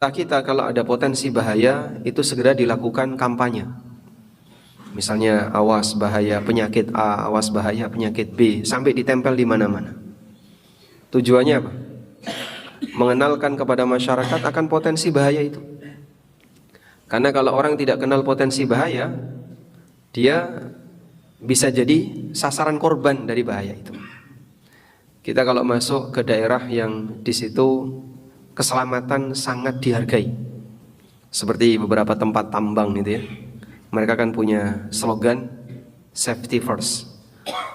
Kita kalau ada potensi bahaya itu segera dilakukan kampanye. Misalnya awas bahaya penyakit A, awas bahaya penyakit B, sampai ditempel di mana-mana. Tujuannya apa? Mengenalkan kepada masyarakat akan potensi bahaya itu. Karena kalau orang tidak kenal potensi bahaya, dia bisa jadi sasaran korban dari bahaya itu. Kita kalau masuk ke daerah yang di situ keselamatan sangat dihargai, seperti beberapa tempat tambang gitu ya, mereka kan punya slogan safety first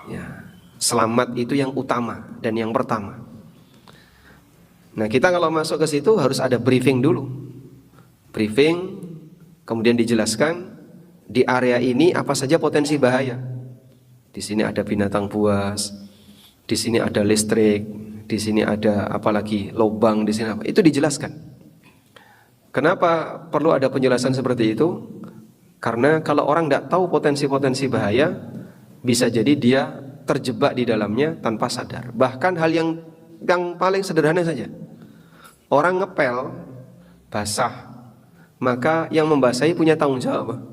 ya, selamat itu yang utama dan yang pertama. Nah, kita kalau masuk ke situ harus ada briefing dulu. Briefing, kemudian dijelaskan di area ini apa saja potensi bahaya. Di sini ada binatang buas, di sini ada listrik, di sini ada apalagi lubang, di sini apa. Itu dijelaskan. Kenapa perlu ada penjelasan seperti itu? Karena kalau orang tidak tahu potensi-potensi bahaya, bisa jadi dia terjebak di dalamnya tanpa sadar. Bahkan hal yang paling sederhana saja. Orang ngepel basah, maka yang membasahi punya tanggung jawab.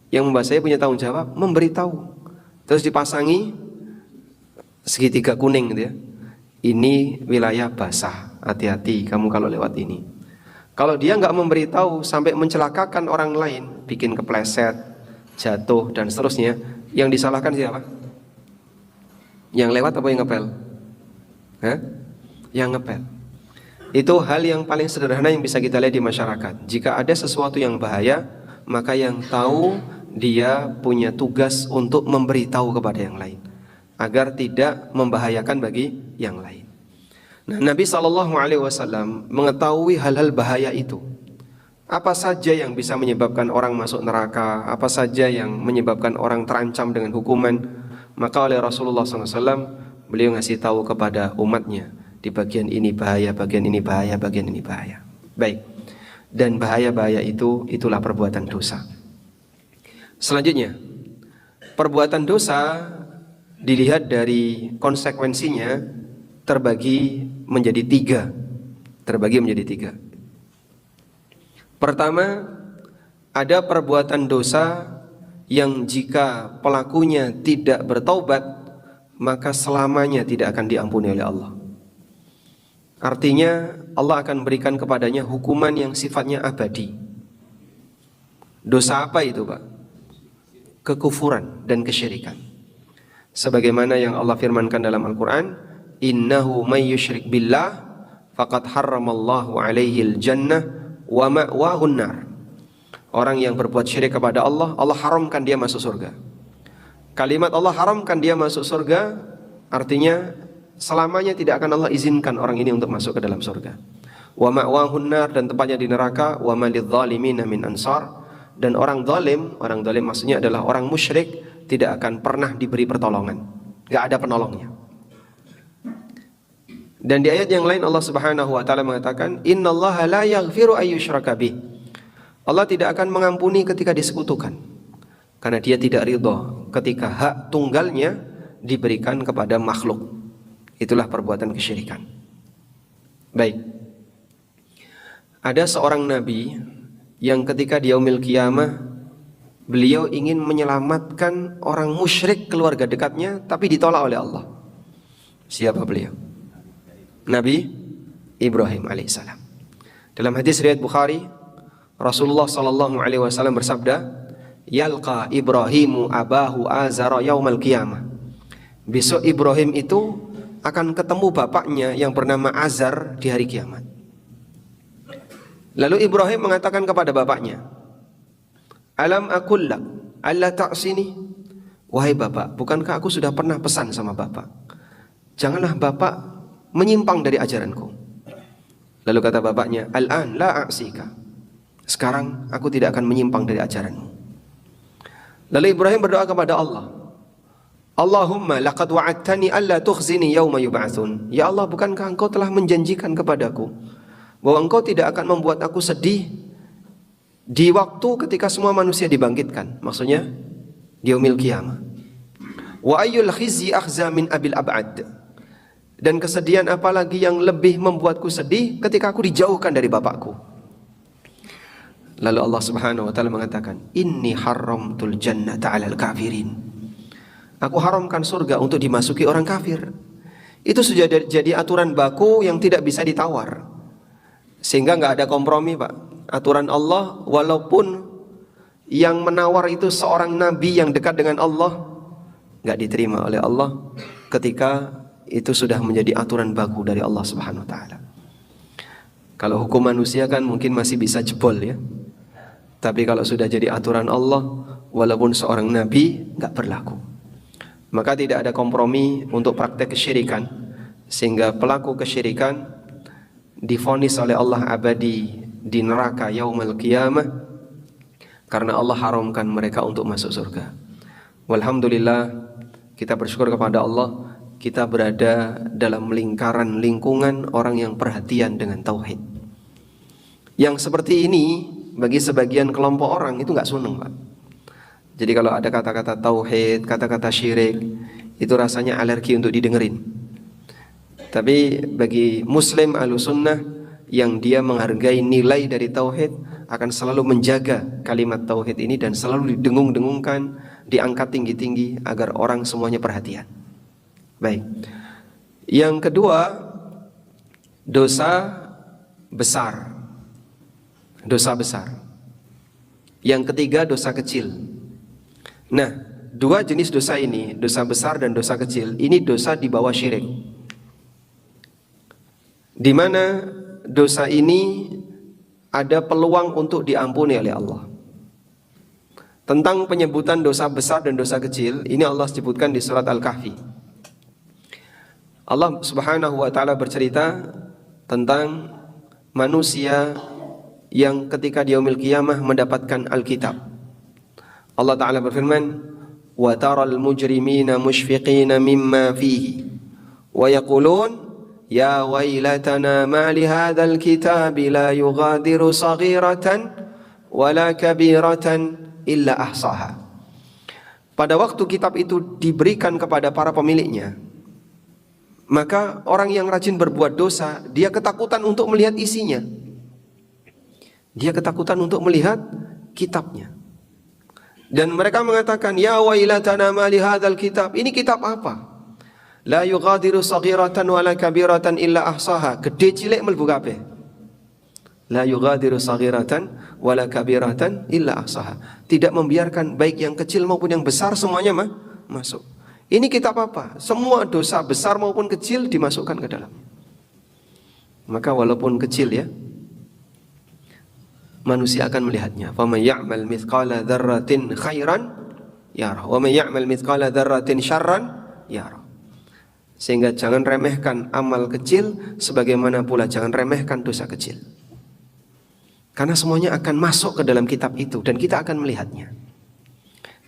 Yang membasahi punya tanggung jawab memberitahu. Terus dipasangi segitiga kuning gitu ya. Ini wilayah basah, hati-hati kamu kalau lewat ini. Kalau dia nggak memberitahu sampai mencelakakan orang lain, bikin kepleset, jatuh dan seterusnya, yang disalahkan siapa? Yang lewat apa yang ngepel? Hah? Yang ngepel. Itu hal yang paling sederhana yang bisa kita lihat di masyarakat. Jika ada sesuatu yang bahaya, maka yang tahu dia punya tugas untuk memberitahu kepada yang lain, agar tidak membahayakan bagi yang lain. Nah, Nabi SAW mengetahui hal-hal bahaya itu. Apa saja yang bisa menyebabkan orang masuk neraka, apa saja yang menyebabkan orang terancam dengan hukuman. Maka oleh Rasulullah SAW, beliau ngasih tahu kepada umatnya, di bagian ini bahaya, bagian ini bahaya, bagian ini bahaya. Baik. Dan bahaya-bahaya itu, itulah perbuatan dosa. Selanjutnya, perbuatan dosa dilihat dari konsekuensinya terbagi menjadi tiga. Pertama, ada perbuatan dosa yang jika pelakunya tidak bertaubat, maka selamanya tidak akan diampuni oleh Allah. Artinya Allah akan berikan kepadanya hukuman yang sifatnya abadi. Dosa apa itu, Pak? Kekufuran dan kesyirikan. Sebagaimana yang Allah firmankan dalam Al-Quran, innahu may yusyrik billah faqad harramallahu alaihil jannah wa ma'wahun nar. Orang yang berbuat syirik kepada Allah, Allah haramkan dia masuk surga. Kalimat Allah haramkan dia masuk surga artinya selamanya tidak akan Allah izinkan orang ini untuk masuk ke dalam surga. Wa ma'wahun nar, dan tempatnya di neraka. Wa ma lidzalimina min ansar, dan orang zalim maksudnya adalah orang musyrik, tidak akan pernah diberi pertolongan. Enggak ada penolongnya. Dan di ayat yang lain Allah Subhanahu wa taala mengatakan, innallaha la yaghfiru ayyushraka bih. Allah tidak akan mengampuni ketika disekutukan. Karena dia tidak ridha ketika hak tunggalnya diberikan kepada makhluk. Itulah perbuatan kesyirikan. Baik. Ada seorang nabi yang ketika di yaumil qiyamah beliau ingin menyelamatkan orang musyrik keluarga dekatnya, tapi ditolak oleh Allah. Siapa beliau? Nabi Ibrahim alaihissalam. Dalam hadis riwayat Bukhari, Rasulullah SAW bersabda, yalqa Ibrahimu abahu azara yaumal qiyamah. Besok Ibrahim itu akan ketemu bapaknya yang bernama Azar di hari kiamat. Lalu Ibrahim mengatakan kepada bapaknya, alam aqul lak alla ta'sini. Wahai bapak, bukankah aku sudah pernah pesan sama bapak, janganlah bapak menyimpang dari ajaranku. Lalu kata bapaknya, al-an la a'sika. Sekarang aku tidak akan menyimpang dari ajaranmu. Lalu Ibrahim berdoa kepada Allah, Allahumma laqad wa'adtani alla tukhzini yawma yub'atsun. Ya Allah, bukankah engkau telah menjanjikan kepadaku bahwa engkau tidak akan membuat aku sedih di waktu ketika semua manusia dibangkitkan. Maksudnya di yaumil qiyamah. Wa ayyul khizyi akhza min abil ab'ad. Dan kesedihan apalagi yang lebih membuatku sedih ketika aku dijauhkan dari bapakku. Lalu Allah Subhanahu wa taala mengatakan, "Inni haramtul jannata 'alal kafirin." Aku haramkan surga untuk dimasuki orang kafir. Itu sudah jadi aturan baku yang tidak bisa ditawar. Sehingga nggak ada kompromi, Pak. Aturan Allah, walaupun yang menawar itu seorang nabi yang dekat dengan Allah, nggak diterima oleh Allah ketika itu sudah menjadi aturan baku dari Allah Subhanahu wa taala. Kalau hukum manusia kan mungkin masih bisa jebol ya. Tapi kalau sudah jadi aturan Allah, walaupun seorang nabi, nggak berlaku. Maka tidak ada kompromi untuk praktek kesyirikan, sehingga pelaku kesyirikan divonis oleh Allah abadi di neraka yaumul qiyamah karena Allah haramkan mereka untuk masuk surga. Walhamdulillah, kita bersyukur kepada Allah, kita berada dalam lingkungan orang yang perhatian dengan tauhid. Yang seperti ini bagi sebagian kelompok orang itu nggak seneng, Pak. Jadi kalau ada kata-kata tauhid, kata-kata syirik, itu rasanya alergi untuk didengerin. Tapi bagi muslim ahlussunnah yang dia menghargai nilai dari tauhid, akan selalu menjaga kalimat tauhid ini dan selalu didengung-dengungkan, diangkat tinggi-tinggi agar orang semuanya perhatian. Baik. Yang kedua, dosa besar. Dosa besar. Yang ketiga, dosa kecil. Nah, dua jenis dosa ini, dosa besar dan dosa kecil, ini dosa di bawah syirik. Di mana dosa ini ada peluang untuk diampuni oleh Allah. Tentang penyebutan dosa besar dan dosa kecil, ini Allah sebutkan di surat Al-Kahfi. Allah Subhanahu wa taala bercerita tentang manusia yang ketika di yaumil qiyamah mendapatkan Alkitab. Allah Ta'ala berfirman, "Wa taral mujrimina mushfiqina mimma fihi wa yaqulun ya wailatana ma li hadzal kitabi la yughadiru saghiratan wala kabiratan illa ahsaha." Pada waktu kitab itu diberikan kepada para pemiliknya, maka orang yang rajin berbuat dosa, dia ketakutan untuk melihat isinya. Dia ketakutan untuk melihat kitabnya. Dan mereka mengatakan, "Ya wailatana ma li hadzal kitab." Ini kitab apa? La yughadiru saghiratan wala kabiratan illa ahsaha. Gede cilik mlebu kabeh. La yughadiru saghiratan wala kabiratan illa ahsaha. Tidak membiarkan baik yang kecil maupun yang besar semuanya masuk. Ini kitab apa? Semua dosa besar maupun kecil dimasukkan ke dalam. Maka walaupun kecil ya, manusia akan melihatnya. Faman ya'mal mithqala dzarratin khairan yarah wa man ya'mal mithqala dzarratin syarran yarah. Sehingga jangan remehkan amal kecil, sebagaimana pula jangan remehkan dosa kecil. Karena semuanya akan masuk ke dalam kitab itu dan kita akan melihatnya.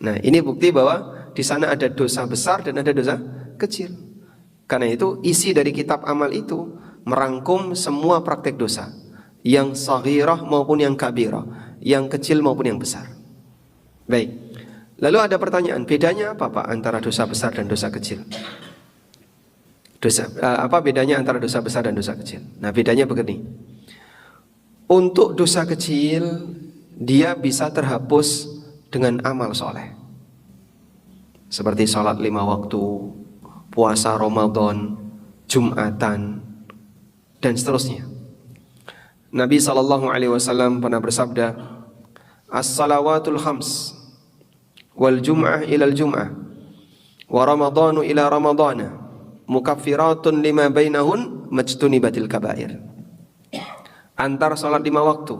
Nah, ini bukti bahwa di sana ada dosa besar dan ada dosa kecil. Karena itu isi dari kitab amal itu merangkum semua praktek dosa, yang saghirah maupun yang kabirah, yang kecil maupun yang besar. Baik. Lalu ada pertanyaan, bedanya apa Pak antara dosa besar dan dosa kecil? Apa bedanya antara dosa besar dan dosa kecil? Nah, bedanya begini. Untuk dosa kecil, dia bisa terhapus dengan amal soleh. Seperti sholat 5 waktu, puasa Ramadan, Jumatan, dan seterusnya. Nabi SAW pernah bersabda, "As-salawatul khams, wal jum'ah ilal jum'ah, wa ramadhanu ila ramadhana, mukaffiratun lima bainahun majtunibatil kabair." Antar salat 5 waktu,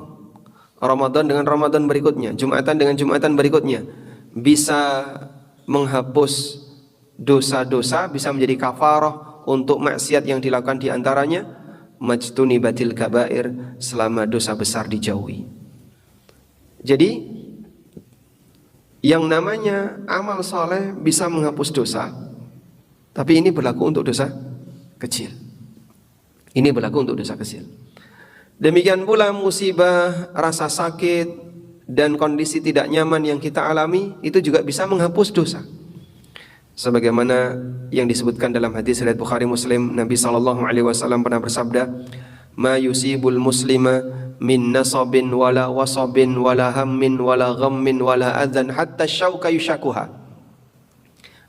Ramadan dengan Ramadan berikutnya, Jumatan dengan Jumatan berikutnya, bisa menghapus dosa-dosa, bisa menjadi kafarah untuk maksiat yang dilakukan di antaranya, majtunibatil kabair, selama dosa besar dijauhi. Jadi yang namanya amal soleh bisa menghapus dosa, tapi ini berlaku untuk dosa kecil. Ini berlaku untuk dosa kecil. Demikian pula musibah, rasa sakit, dan kondisi tidak nyaman yang kita alami, itu juga bisa menghapus dosa. Sebagaimana yang disebutkan dalam hadis riwayat Bukhari Muslim, Nabi sallallahu alaihi wasallam pernah bersabda, "Ma yusibul muslima min nasabin wala wasabin wala hammin wala ghammin wala adzan hatta syauka yushakuha."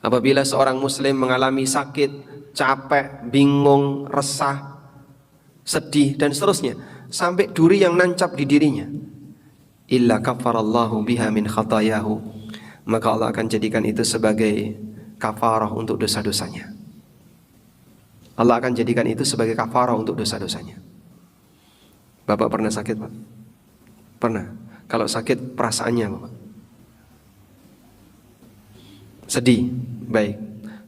Apabila seorang muslim mengalami sakit, capek, bingung, resah, sedih dan seterusnya, sampai duri yang nancap di dirinya, illa kafarallahu biha min khatayahu, maka Allah akan jadikan itu sebagai kafarah untuk dosa-dosanya. Allah akan jadikan itu sebagai kafarah untuk dosa-dosanya. Bapak pernah sakit, Pak? Pernah. Kalau sakit perasaannya, Bapak? Sedih. Baik.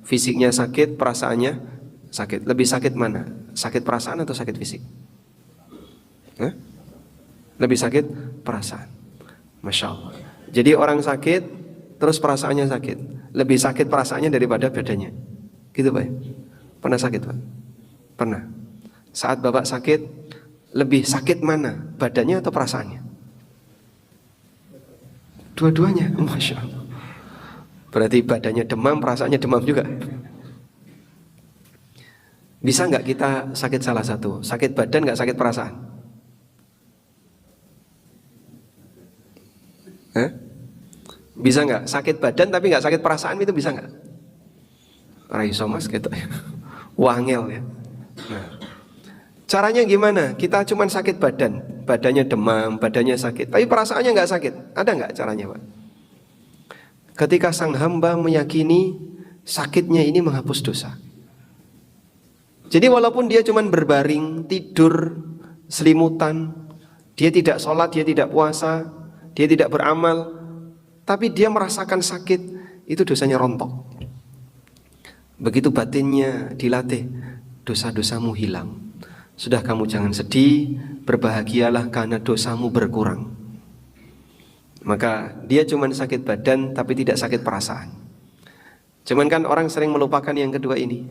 Fisiknya sakit, perasaannya sakit. Lebih sakit mana? Sakit perasaan atau sakit fisik? Hah? Lebih sakit perasaan. Masya Allah. Jadi orang sakit, terus perasaannya sakit. Lebih sakit perasaannya daripada badannya. Gitu Pak. Pernah sakit Pak? Pernah. Saat Bapak sakit, lebih sakit mana? Badannya atau perasaannya? Dua-duanya. Masya Allah. Berarti badannya demam, perasaannya demam juga. Bisa nggak kita sakit salah satu? Sakit badan nggak sakit perasaan? Hah? Bisa nggak sakit badan tapi nggak sakit perasaan, itu bisa nggak? Raiso mas gitu ya. Wangel ya. Nah, caranya gimana? Kita cuma sakit badan, badannya demam, badannya sakit, tapi perasaannya nggak sakit. Ada nggak caranya Pak? Ketika sang hamba meyakini sakitnya ini menghapus dosa. Jadi walaupun dia cuma berbaring, tidur, selimutan, dia tidak sholat, dia tidak puasa, dia tidak beramal, tapi dia merasakan sakit, itu dosanya rontok. Begitu batinnya dilatih, dosa-dosamu hilang. Sudah kamu jangan sedih, berbahagialah karena dosamu berkurang. Maka dia cuma sakit badan tapi tidak sakit perasaan. Cuman kan orang sering melupakan yang kedua ini.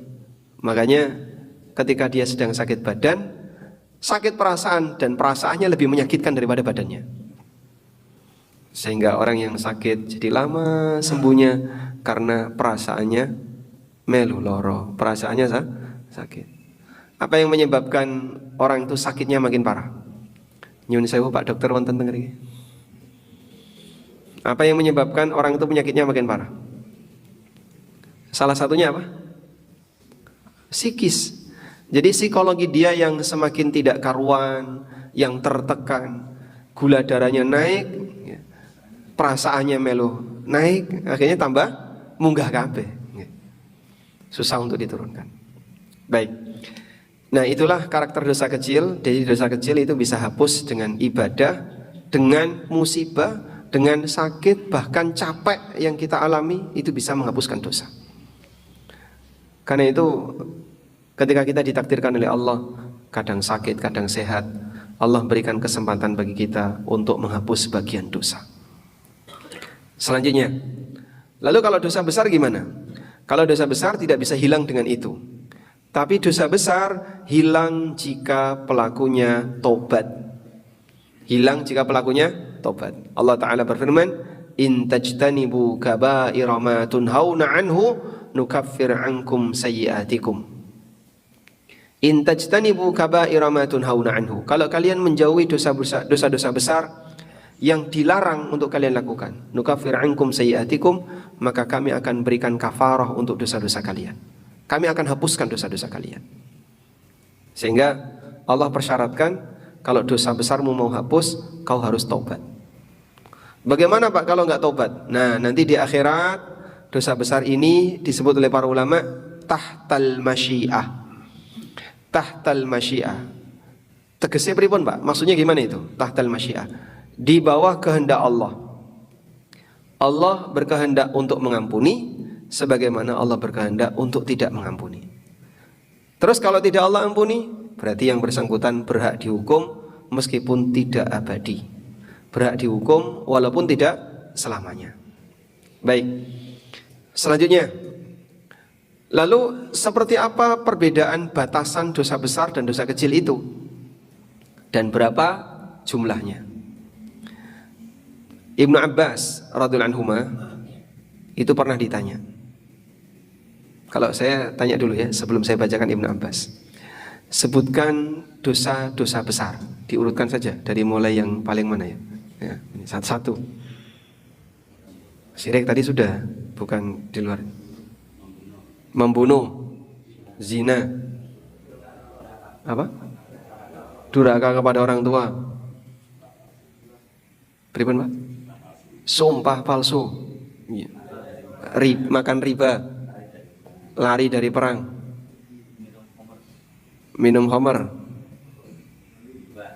Makanya ketika dia sedang sakit badan, sakit perasaan, dan perasaannya lebih menyakitkan daripada badannya. Sehingga orang yang sakit jadi lama sembuhnya karena perasaannya melu loro, perasaannya sakit. Apa yang menyebabkan orang itu sakitnya makin parah? Nyun sewu Pak Dokter wonten teng mriki. Apa yang menyebabkan orang itu penyakitnya makin parah? Salah satunya apa? Psikis. Jadi psikologi dia yang semakin tidak karuan, yang tertekan, gula darahnya naik, perasaannya melu naik, akhirnya tambah munggah kabeh. Susah untuk diturunkan. Baik. Nah, itulah karakter dosa kecil. Jadi dosa kecil itu bisa hapus dengan ibadah, dengan musibah, dengan sakit, bahkan capek yang kita alami, itu bisa menghapuskan dosa. Karena itu ketika kita ditakdirkan oleh Allah, kadang sakit, kadang sehat, Allah berikan kesempatan bagi kita untuk menghapus sebagian dosa. Selanjutnya, lalu kalau dosa besar gimana? Kalau dosa besar tidak bisa hilang dengan itu. Tapi dosa besar hilang jika pelakunya tobat. Hilang jika pelakunya tobat. Allah Ta'ala berfirman, "In tajtanibu kaba'ira ma tunhauna anhu nukaffir ankum sayyi'atikum." In tajtanibu kaba'ira ma tunhauna anhu. Kalau kalian menjauhi dosa-dosa besar yang dilarang untuk kalian lakukan, nukaffir ankum sayyi'atikum, maka kami akan berikan kafarah untuk dosa-dosa kalian. Kami akan hapuskan dosa-dosa kalian. Sehingga Allah persyaratkan, kalau dosa besarmu mau hapus, kau harus taubat. Bagaimana Pak kalau nggak taubat? Nah, nanti di akhirat dosa besar ini disebut oleh para ulama tahtal masyiah. Tahtal masyiah. Tegasnya pripun Pak? Maksudnya gimana itu? Tahtal masyiah. Di bawah kehendak Allah. Allah berkehendak untuk mengampuni, sebagaimana Allah berkehendak untuk tidak mengampuni. Terus kalau tidak Allah ampuni, berarti yang bersangkutan berhak dihukum meskipun tidak abadi. Berhak dihukum walaupun tidak selamanya. Baik. Selanjutnya, lalu seperti apa perbedaan batasan dosa besar dan dosa kecil itu? Dan berapa jumlahnya? Ibnu Abbas radhiyallahu anhuma itu pernah ditanya, Kalau saya tanya dulu ya, sebelum saya bacakan Ibnu Abbas. Sebutkan dosa-dosa besar. Diurutkan saja dari mulai yang paling mana ya. Ya, ini satu-satu. Syirik tadi sudah, bukan di luar. Membunuh, zina, apa? Durhaka kepada orang tua. Pripun, Pak? Sumpah palsu. Makan riba. Lari dari perang. Minum khamar.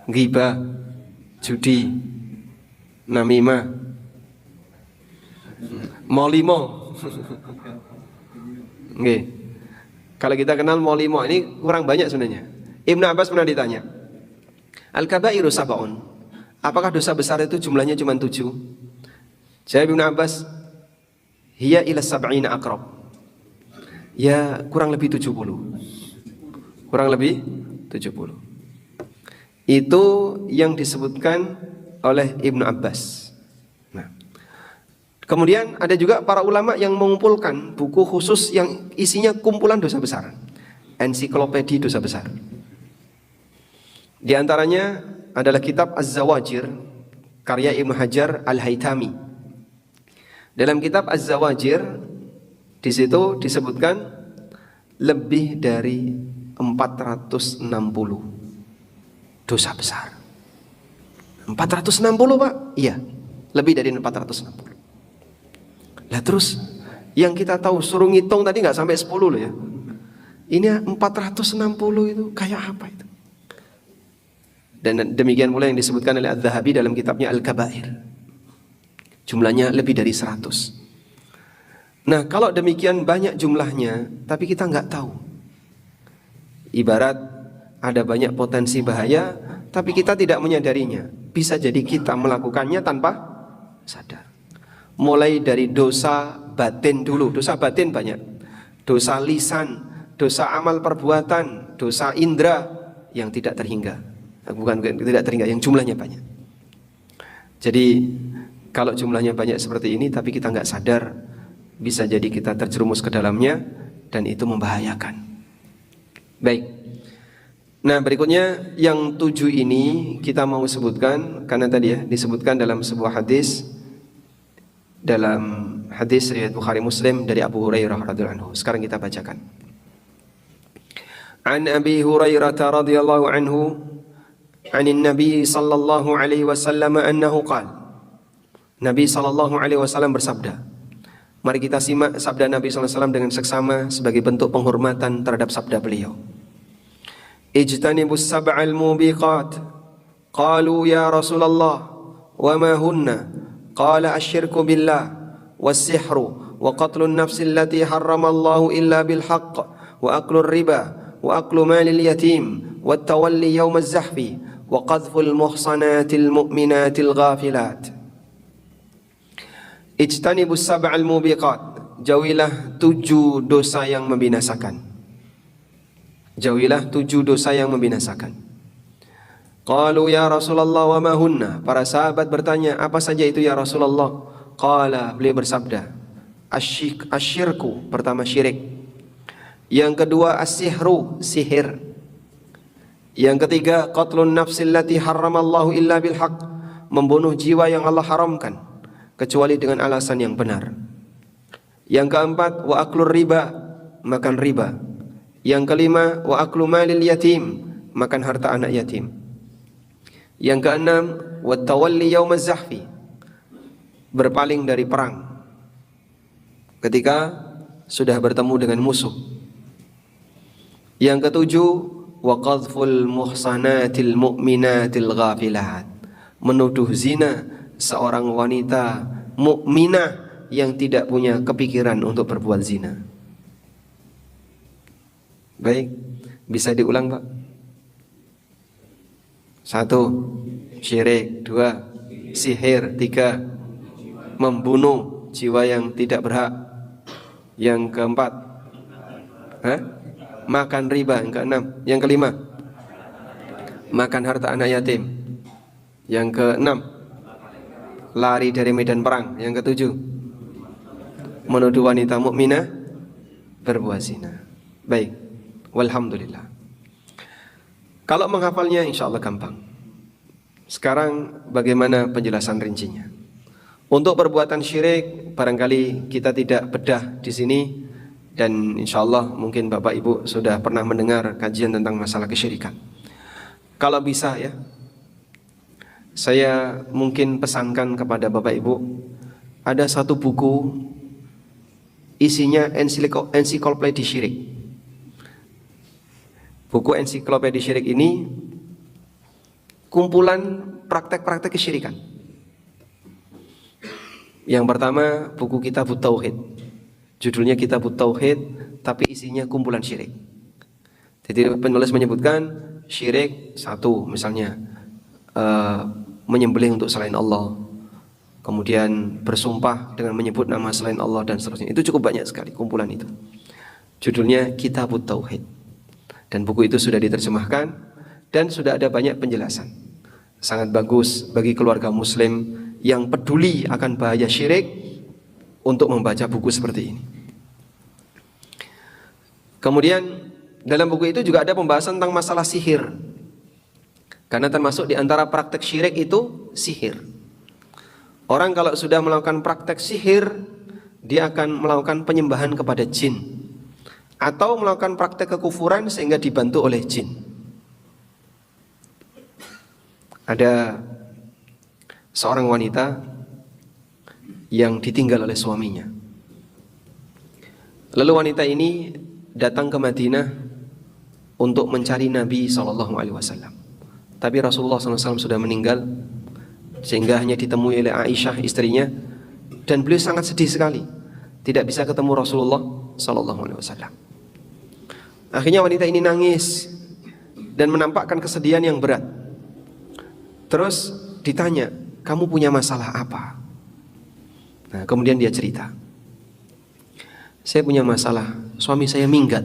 Ghibah. Judi. Namimah. Molimo. Nggih. Kalau kita kenal molimo ini kurang banyak sebenarnya. Ibnu Abbas pernah ditanya, Al-kabairu sab'un. Apakah dosa besar itu jumlahnya cuma 7? Jawab Ibnu Abbas, hiya ila sab'ina aqrab. Ya kurang lebih 70. Kurang lebih 70. Itu yang disebutkan oleh Ibnu Abbas. Nah, kemudian ada juga para ulama yang mengumpulkan buku khusus yang isinya kumpulan dosa besar. Ensiklopedi dosa besar. Di antaranya adalah kitab Az-Zawajir karya Ibnu Hajar Al-Haytami. Dalam kitab Az-Zawajir di situ disebutkan lebih dari 460 dosa besar. 460, Pak? Iya, lebih dari 460. Lah terus yang kita tahu suruh ngitung tadi nggak sampai 10 loh ya. Ini 460 itu kayak apa itu? Dan demikian pula yang disebutkan oleh Az-Zahabi dalam kitabnya Al-Kabair. Jumlahnya lebih dari 100. Nah, kalau demikian banyak jumlahnya, tapi kita nggak tahu. Ibarat ada banyak potensi bahaya, tapi kita tidak menyadarinya. Bisa jadi kita melakukannya tanpa sadar. Mulai dari dosa batin dulu. Dosa batin banyak. Dosa lisan, dosa amal perbuatan, dosa indera yang tidak terhingga. Bukan tidak terhingga, yang jumlahnya banyak. Jadi kalau jumlahnya banyak seperti ini tapi kita nggak sadar, bisa jadi kita terjerumus ke dalamnya dan itu membahayakan. Baik. Nah, berikutnya yang 7 ini kita mau sebutkan karena tadi ya disebutkan dalam sebuah hadis, dalam hadis riwayat Bukhari Muslim dari Abu Hurairah radhiyallahu anhu. Sekarang kita bacakan. An Abi Hurairah radhiyallahu anhu عن النبي صلى الله عليه وسلم أنه قال. Nabi sallallahu alaihi wasallam bersabda. Mari kita simak sabda Nabi sallallahu alaihi wasallam dengan seksama sebagai bentuk penghormatan terhadap sabda beliau. Ijtanibus sab'al mubiqat. Qalu ya Rasulullah wa ma hunna? Qala asyirku billah was-sihru wa qatlun nafsi allati harramallahu illa bil haqq wa aklur riba wa aklu malil yatim wa tawalli yawmaz zahfi wa qadhful muhsanatil mu'minatil ghafilat. Ijtanibus sab'al mubiqat. Jauhilah 7 dosa yang membinasakan. Jauhilah 7 dosa yang membinasakan. Qalu ya Rasulullah wa ma hunna? Para sahabat bertanya, apa saja itu ya Rasulullah? Qala, beliau bersabda, asyirku, pertama syirik. Yang kedua as-sihru, sihir. Yang ketiga, qatlun nafsil lati harramallahu illa bil haqq, membunuh jiwa yang Allah haramkan kecuali dengan alasan yang benar. Yang keempat, wa aklur riba, makan riba. Yang kelima, wa aklu malil yatim, makan harta anak yatim. Yang keenam, wa tawalli yaumaz zahfi, berpaling dari perang ketika sudah bertemu dengan musuh. Yang ketujuh, wa qadhful muhsanatil mu'minatil ghafilat, menuduh zina seorang wanita mukminah yang tidak punya kepikiran untuk berbuat zina. Baik, bisa diulang, Pak? 1, syirik. 2, sihir. 3, membunuh jiwa yang tidak berhak. Yang keempat, makan riba. Yang keenam. Yang kelima, makan harta anak yatim. Yang keenam, lari dari medan perang. Yang ketujuh, menuduh wanita mukminah berbuat zina. Baik, walhamdulillah. Kalau menghafalnya insya Allah gampang. Sekarang bagaimana penjelasan rincinya? Untuk perbuatan syirik barangkali kita tidak bedah di sini, dan insya Allah mungkin Bapak Ibu sudah pernah mendengar kajian tentang masalah kesyirikan. Kalau bisa ya, saya mungkin pesankan kepada Bapak Ibu, ada satu buku isinya ensiklopedia syirik. Buku ensiklopedia syirik ini kumpulan praktek-praktek kesyirikan. Yang pertama buku Kitabut Tauhid, judulnya Kitabut Tauhid, tapi isinya kumpulan syirik. Jadi penulis menyebutkan syirik satu, misalnya menyembelih untuk selain Allah, kemudian bersumpah dengan menyebut nama selain Allah dan seterusnya. Itu cukup banyak sekali kumpulan itu. Judulnya Kitabut Tauhid, dan buku itu sudah diterjemahkan dan sudah ada banyak penjelasan. Sangat bagus bagi keluarga muslim yang peduli akan bahaya syirik untuk membaca buku seperti ini. Kemudian dalam buku itu juga ada pembahasan tentang masalah sihir, karena termasuk di antara praktek syirik itu sihir. Orang kalau sudah melakukan praktek sihir, dia akan melakukan penyembahan kepada jin, atau melakukan praktek kekufuran sehingga dibantu oleh jin. Ada seorang wanita yang ditinggal oleh suaminya. Lalu wanita ini datang ke Madinah untuk mencari Nabi SAW. Tapi Rasulullah SAW sudah meninggal, sehingga hanya ditemui oleh Aisyah istrinya, dan beliau sangat sedih sekali tidak bisa ketemu Rasulullah SAW. Akhirnya wanita ini nangis dan menampakkan kesedihan yang berat. Terus ditanya, kamu punya masalah apa? Nah, kemudian dia cerita, saya punya masalah, suami saya minggat.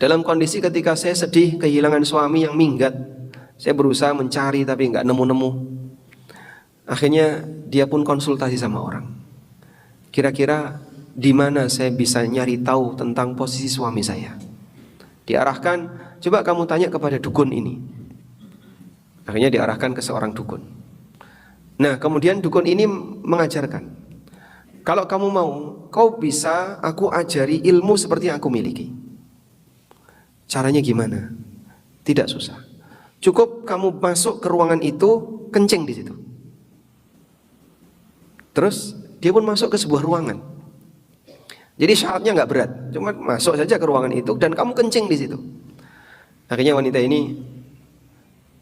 Dalam kondisi ketika saya sedih kehilangan suami yang minggat, saya berusaha mencari tapi nggak nemu-nemu. Akhirnya dia pun konsultasi sama orang. Kira-kira di mana saya bisa nyari tahu tentang posisi suami saya? Diarahkan, coba kamu tanya kepada dukun ini. Akhirnya diarahkan ke seorang dukun. Nah, kemudian dukun ini mengajarkan, kalau kamu mau, kau bisa aku ajari ilmu seperti yang aku miliki. Caranya gimana? Tidak susah. Cukup kamu masuk ke ruangan itu, kencing di situ. Terus dia pun masuk ke sebuah ruangan. Jadi syaratnya nggak berat, cuma masuk saja ke ruangan itu dan kamu kencing di situ. Akhirnya wanita ini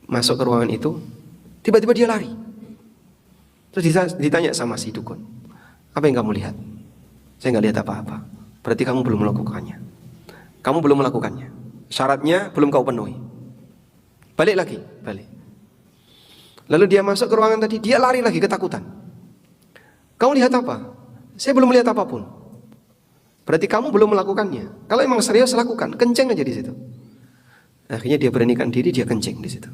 masuk ke ruangan itu, tiba-tiba dia lari. Terus ditanya sama si dukun, apa yang kamu lihat? Saya nggak lihat apa-apa. Berarti kamu belum melakukannya. Kamu belum melakukannya. Syaratnya belum kau penuhi. Balik lagi, balik. Lalu dia masuk ke ruangan tadi, dia lari lagi ketakutan. Kamu lihat apa? Saya belum melihat apapun. Berarti kamu belum melakukannya. Kalau emang serius lakukan, kenceng aja di situ. Akhirnya dia beranikan diri, dia kencing di situ.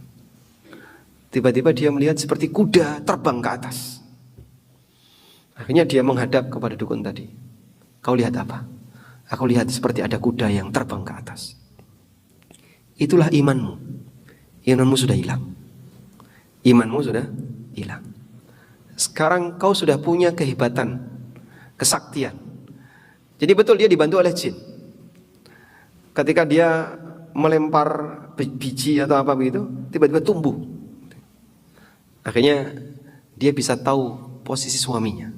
Tiba-tiba dia melihat seperti kuda terbang ke atas. Akhirnya dia menghadap kepada dukun tadi. Kau lihat apa? Aku lihat seperti ada kuda yang terbang ke atas. Itulah imanmu. Imanmu sudah hilang. Imanmu sudah hilang. Sekarang kau sudah punya kehebatan, kesaktian. Jadi betul dia dibantu oleh jin. Ketika dia melempar biji atau apa begitu, tiba-tiba tumbuh. Akhirnya dia bisa tahu posisi suaminya.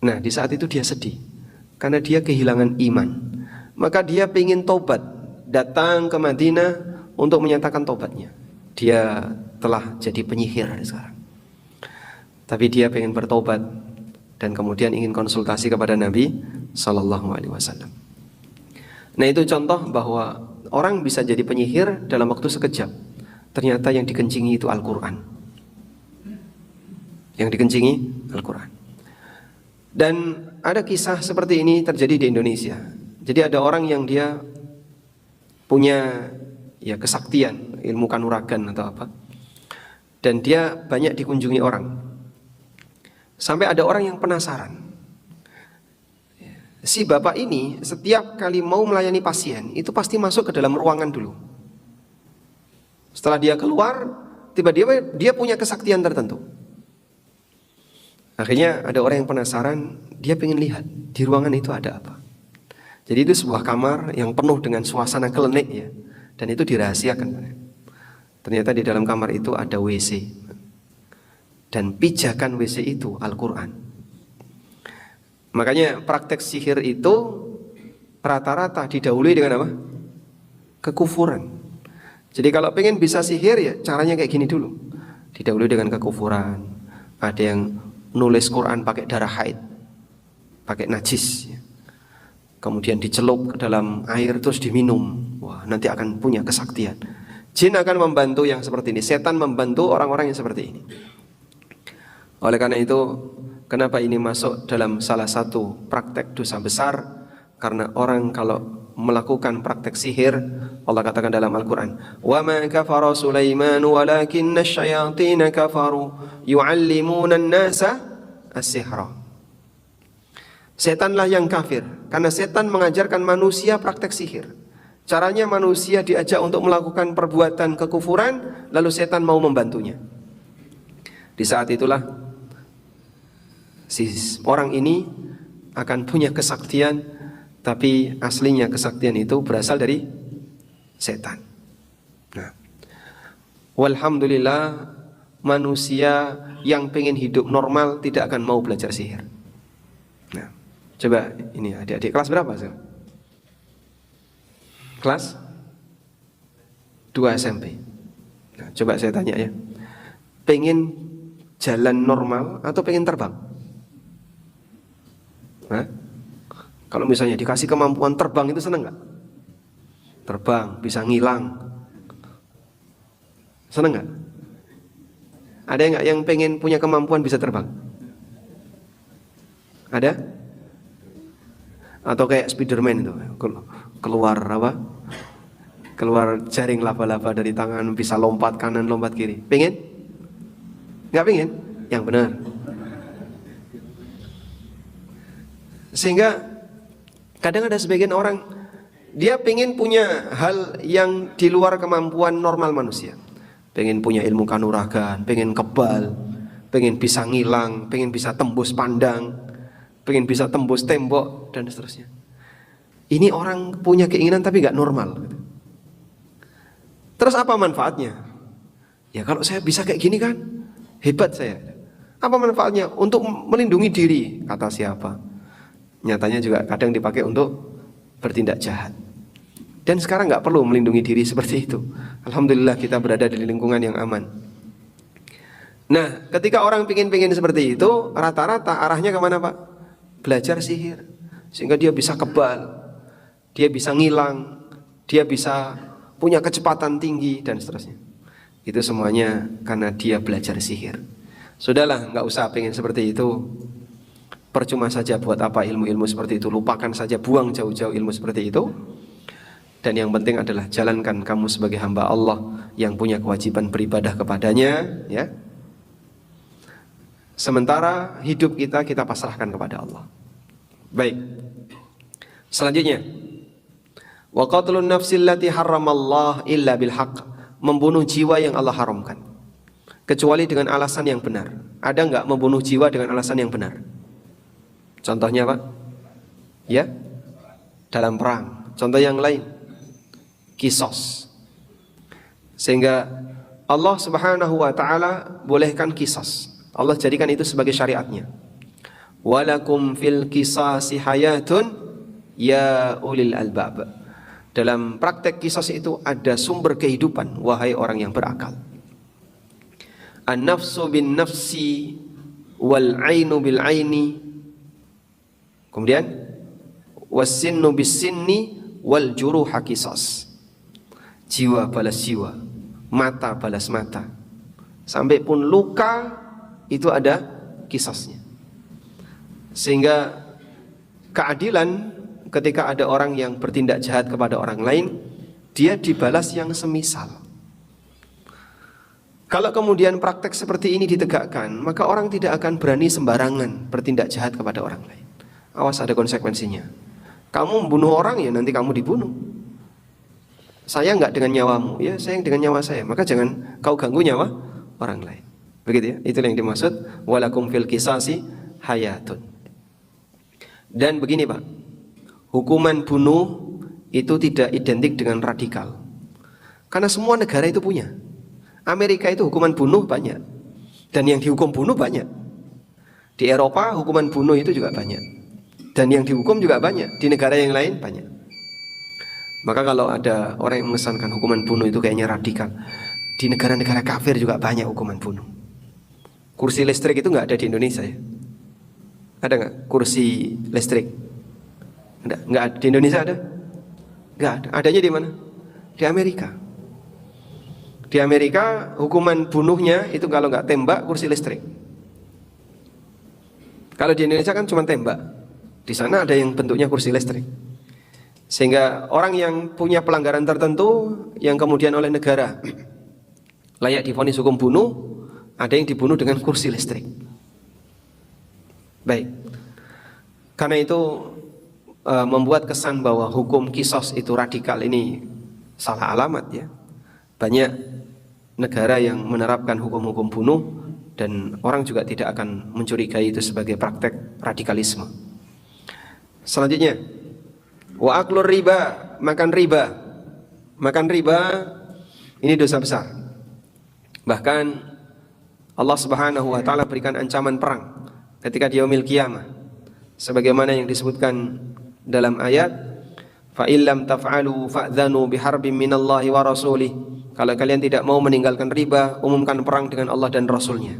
Nah, di saat itu dia sedih karena dia kehilangan iman. Maka dia ingin tobat, datang ke Madinah untuk menyatakan tobatnya. Dia telah jadi penyihir sekarang. Tapi dia ingin bertobat dan kemudian ingin konsultasi kepada Nabi Sallallahu Alaihi Wasallam. Nah, itu contoh bahwa orang bisa jadi penyihir dalam waktu sekejap. Ternyata yang dikencingi itu Al-Quran. Yang dikencingi Al-Quran. Dan ada kisah seperti ini terjadi di Indonesia. Jadi ada orang yang dia punya ya kesaktian, ilmu kanuragan atau apa. Dan dia banyak dikunjungi orang. Sampai ada orang yang penasaran. Si bapak ini setiap kali mau melayani pasien itu pasti masuk ke dalam ruangan dulu. Setelah dia keluar, tiba-tiba dia punya kesaktian tertentu. Akhirnya ada orang yang penasaran, dia pengen lihat di ruangan itu ada apa. Jadi itu sebuah kamar yang penuh dengan suasana klinik ya, dan itu dirahasiakan. Ternyata di dalam kamar itu ada WC, dan pijakan WC itu Al-Quran. Makanya praktek sihir itu rata-rata didahului dengan apa? Kekufuran. Jadi kalau pengen bisa sihir ya caranya kayak gini dulu. Didahului dengan kekufuran. Ada yang nulis Quran pakai darah haid, pakai najis ya. Kemudian dicelup ke dalam air terus diminum. Wah, nanti akan punya kesaktian. Jin akan membantu yang seperti ini. Setan membantu orang-orang yang seperti ini. Oleh karena itu, kenapa ini masuk dalam salah satu praktek dosa besar? Karena orang kalau melakukan praktek sihir, Allah katakan dalam Al-Quran, wa ma kafara Sulaiman walakinna syayatin kafaru yu'allimuna an-nasa as-sihra. Setanlah yang kafir, karena setan mengajarkan manusia praktek sihir. Caranya manusia diajak untuk melakukan perbuatan kekufuran, lalu setan mau membantunya. Di saat itulah si orang ini akan punya kesaktian, tapi aslinya kesaktian itu berasal dari setan. Nah, walhamdulillah manusia yang pengen hidup normal tidak akan mau belajar sihir. Nah, coba ini adik-adik kelas berapa sih? Kelas 2 SMP. Nah, coba saya tanya ya, pengen jalan normal atau pengen terbang? Hah? Kalau misalnya dikasih kemampuan terbang itu seneng nggak? Terbang, bisa ngilang, seneng nggak? Ada nggak yang pengen punya kemampuan bisa terbang? Ada? Atau kayak Spiderman itu, keluar apa? Keluar jaring laba-laba dari tangan, bisa lompat kanan, lompat kiri. Pengen? Nggak pengen? Yang benar. Sehingga kadang ada sebagian orang, dia pengen punya hal yang di luar kemampuan normal manusia. Pengen punya ilmu kanuragan, pengen kebal, pengen bisa ngilang, pengen bisa tembus pandang, pengen bisa tembus tembok, dan seterusnya. Ini orang punya keinginan tapi gak normal. Terus apa manfaatnya? Ya kalau saya bisa kayak gini kan, hebat saya. Apa manfaatnya? Untuk melindungi diri, kata siapa? Nyatanya juga kadang dipakai untuk bertindak jahat. Dan sekarang nggak perlu melindungi diri seperti itu. Alhamdulillah kita berada di lingkungan yang aman. Nah, ketika orang pingin seperti itu, rata-rata arahnya kemana Pak? Belajar sihir. Sehingga dia bisa kebal, dia bisa ngilang, dia bisa punya kecepatan tinggi, dan seterusnya. Itu semuanya karena dia belajar sihir. Sudahlah, nggak usah pengen seperti itu. Percuma saja, buat apa ilmu-ilmu seperti itu? Lupakan saja, buang jauh-jauh ilmu seperti itu. Dan yang penting adalah jalankan kamu sebagai hamba Allah yang punya kewajiban beribadah kepadanya, ya. Sementara hidup kita pasrahkan kepada Allah. Baik. Selanjutnya, wa qatlun nafsil lati harramallah illa bil haqq, membunuh jiwa yang Allah haramkan kecuali dengan alasan yang benar. Ada enggak membunuh jiwa dengan alasan yang benar? Contohnya Pak? Ya, dalam perang. Contoh yang lain, kisos. Sehingga Allah Subhanahu wa ta'ala bolehkan kisos. Allah jadikan itu sebagai syariatnya. Walakum fil qisasi hayatun ya ulil albab. Dalam praktek kisos itu ada sumber kehidupan, wahai orang yang berakal. An-nafsu bin nafsi wal ainu bil aini. Kemudian wasinnu bisinni wal juruha qisas. Jiwa balas jiwa, mata balas mata. Sampai pun luka itu ada kisasnya. Sehingga keadilan ketika ada orang yang bertindak jahat kepada orang lain, dia dibalas yang semisal. Kalau kemudian praktek seperti ini ditegakkan, maka orang tidak akan berani sembarangan bertindak jahat kepada orang lain. Awas ada konsekuensinya. Kamu membunuh orang ya nanti kamu dibunuh. Saya enggak dengan nyawamu, ya saya yang dengan nyawa saya. Maka jangan kau ganggu nyawa orang lain. Begitu ya. Itulah yang dimaksud walakum fil qisasi hayatun. Dan begini Pak, hukuman bunuh itu tidak identik dengan radikal. Karena semua negara itu punya. Amerika itu hukuman bunuh banyak. Dan yang dihukum bunuh banyak. Di Eropa hukuman bunuh itu juga banyak. Dan yang dihukum juga banyak. Di negara yang lain banyak. Maka kalau ada orang yang mengesankan hukuman bunuh itu kayaknya radikal, di negara-negara kafir juga banyak hukuman bunuh. Kursi listrik itu nggak ada di Indonesia ya? Ada nggak kursi listrik? Nggak ada. Di Indonesia ada? Nggak ada. Adanya di mana? Di Amerika. Di Amerika hukuman bunuhnya itu kalau nggak tembak kursi listrik. Kalau di Indonesia kan cuma tembak. Di sana ada yang bentuknya kursi listrik. Sehingga orang yang punya pelanggaran tertentu yang kemudian oleh negara layak divonis hukum bunuh, ada yang dibunuh dengan kursi listrik. Baik. Karena itu membuat kesan bahwa hukum kisos itu radikal ini salah alamat ya. Banyak negara yang menerapkan hukum-hukum bunuh dan orang juga tidak akan mencurigai itu sebagai praktek radikalisme. Selanjutnya, wa aklur riba, makan riba. Makan riba ini dosa besar. Bahkan Allah Subhanahu wa taala berikan ancaman perang ketika di yaumil qiyamah. Sebagaimana yang disebutkan dalam ayat, fa illam taf'alu fa'dhanu biharbin minallahi wa rasulih. Kalau kalian tidak mau meninggalkan riba, umumkan perang dengan Allah dan Rasulnya.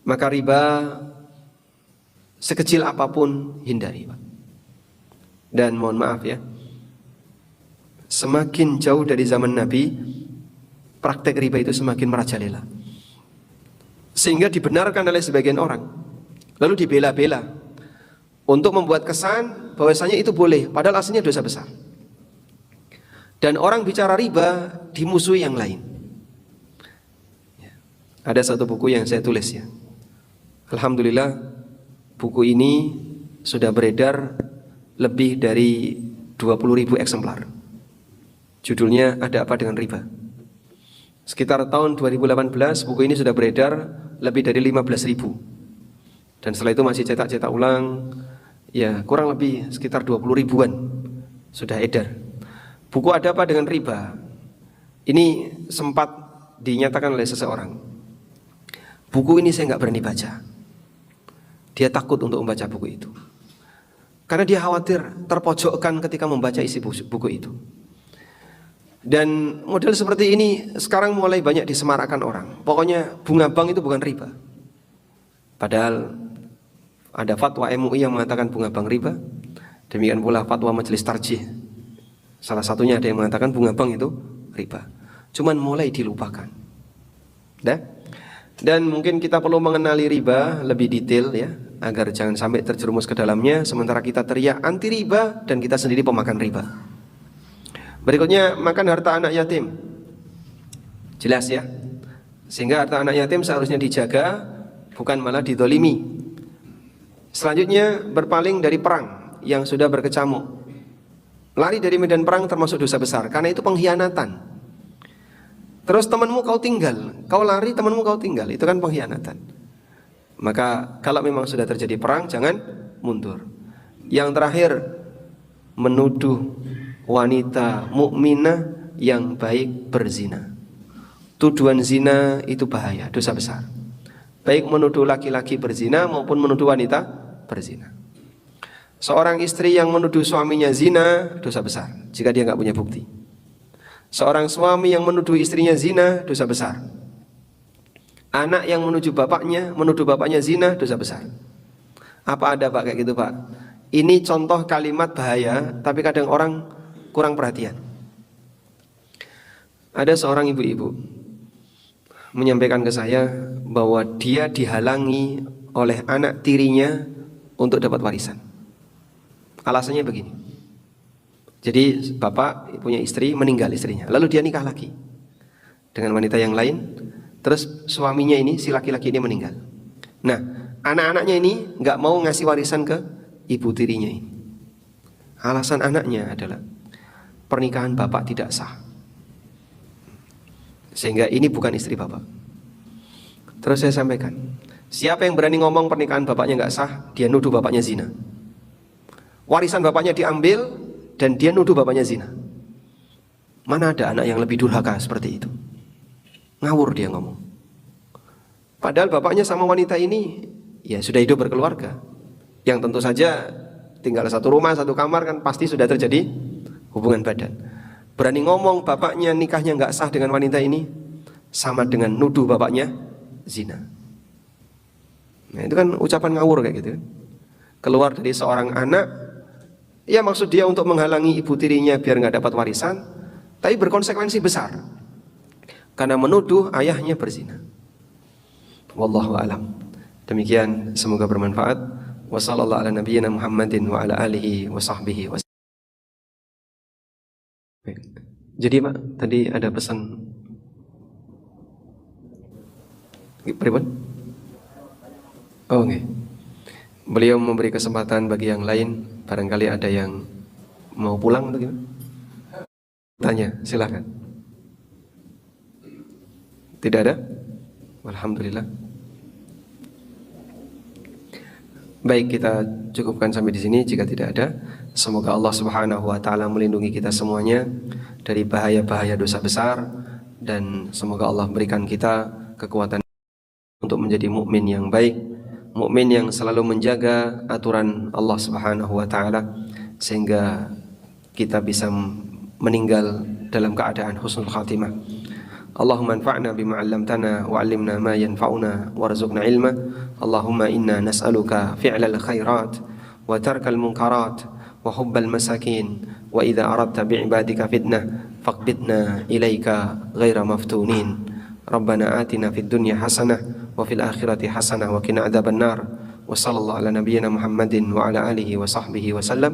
Maka riba sekecil apapun hindari Pak. Dan mohon maaf ya, semakin jauh dari zaman Nabi, praktek riba itu semakin merajalela. Sehingga dibenarkan oleh sebagian orang, lalu dibela-bela untuk membuat kesan bahwasanya itu boleh, padahal aslinya dosa besar. Dan orang bicara riba dimusuhi yang lain. Ada satu buku yang saya tulis ya. Alhamdulillah buku ini sudah beredar lebih dari 20.000 eksemplar. Judulnya Ada Apa Dengan Riba. Sekitar tahun 2018 buku ini sudah beredar lebih dari 15.000. Dan setelah itu masih cetak-cetak ulang. Ya kurang lebih sekitar 20.000-an sudah edar. Buku Ada Apa Dengan Riba ini sempat dinyatakan oleh seseorang, buku ini saya nggak berani baca. Dia takut untuk membaca buku itu karena dia khawatir terpojokkan ketika membaca isi buku itu. Dan model seperti ini sekarang mulai banyak disemarakan orang. Pokoknya bunga bank itu bukan riba. Padahal ada fatwa MUI yang mengatakan bunga bank riba. Demikian pula fatwa Majelis Tarjih. Salah satunya ada yang mengatakan bunga bank itu riba. Cuman mulai dilupakan. Dan mungkin kita perlu mengenali riba lebih detail ya, agar jangan sampai terjerumus ke dalamnya sementara kita teriak anti riba dan kita sendiri pemakan riba. Berikutnya, makan harta anak yatim. Jelas ya. Sehingga harta anak yatim seharusnya dijaga, bukan malah didolimi. Selanjutnya, berpaling dari perang yang sudah berkecamuk. Lari dari medan perang termasuk dosa besar, karena itu pengkhianatan. Terus temanmu kau tinggal, kau lari temanmu kau tinggal, itu kan pengkhianatan. Maka kalau memang sudah terjadi perang, jangan mundur. Yang terakhir, menuduh wanita mukminah yang baik berzina. Tuduhan zina itu bahaya, dosa besar. Baik menuduh laki-laki berzina maupun menuduh wanita berzina. Seorang istri yang menuduh suaminya zina, dosa besar jika dia nggak punya bukti. Seorang suami yang menuduh istrinya zina, dosa besar. Anak yang menuduh bapaknya zina, dosa besar. Apa ada Pak kayak gitu Pak? Ini contoh kalimat bahaya, tapi kadang orang kurang perhatian. Ada seorang ibu-ibu menyampaikan ke saya bahwa dia dihalangi oleh anak tirinya untuk dapat warisan. Alasannya begini. Jadi bapak punya istri, meninggal istrinya, lalu dia nikah lagi dengan wanita yang lain. Terus suaminya ini, si laki-laki ini meninggal. Nah, anak-anaknya ini nggak mau ngasih warisan ke ibu tirinya ini. Alasan anaknya adalah pernikahan bapak tidak sah, sehingga ini bukan istri bapak. Terus saya sampaikan, siapa yang berani ngomong pernikahan bapaknya nggak sah, dia nuduh bapaknya zina. Warisan bapaknya diambil dan dia nuduh bapaknya zina. Mana ada anak yang lebih durhaka seperti itu? Ngawur dia ngomong. Padahal bapaknya sama wanita ini ya sudah hidup berkeluarga, yang tentu saja tinggal satu rumah, satu kamar, kan pasti sudah terjadi hubungan badan. Berani ngomong bapaknya nikahnya nggak sah dengan wanita ini, sama dengan nuduh bapaknya zina. Nah, itu kan ucapan ngawur kayak gitu. Keluar dari seorang anak, ya maksud dia untuk menghalangi ibu tirinya biar nggak dapat warisan, tapi berkonsekuensi besar karena menuduh ayahnya berzina. Wallahu a'lam. Demikian, semoga bermanfaat. Wassallallahu ala nabiyyina Muhammadin wa ala alihi wa sahbihi wa. Jadi Pak, tadi ada pesan pribadi. Oh nggih. Beliau memberi kesempatan bagi yang lain, barangkali ada yang mau pulang atau gimana? Tanya, silakan. Tidak ada? Alhamdulillah. Baik, kita cukupkan sampai di sini jika tidak ada. Semoga Allah Subhanahu wa taala melindungi kita semuanya dari bahaya-bahaya dosa besar, dan semoga Allah berikan kita kekuatan untuk menjadi mukmin yang baik, mukmin yang selalu menjaga aturan Allah Subhanahu wa taala sehingga kita bisa meninggal dalam keadaan husnul khatimah. Allahumma anfa'na bima 'allamtana wa 'allimna ma yanfa'una warzuqna ilma. Allahumma inna nas'aluka fi'lal khairat wa tarkal munkarat wa hubbal masakin wa idza aradta bi'ibadika fitnah faqbidna ilaika ghaira maftunin. Rabbana atina fid dunya hasanah wa fil akhirati hasanah wa qina adzabannar. Wa sallallahu ala nabiyyina Muhammadin wa ala alihi wa sahbihi wa sallam.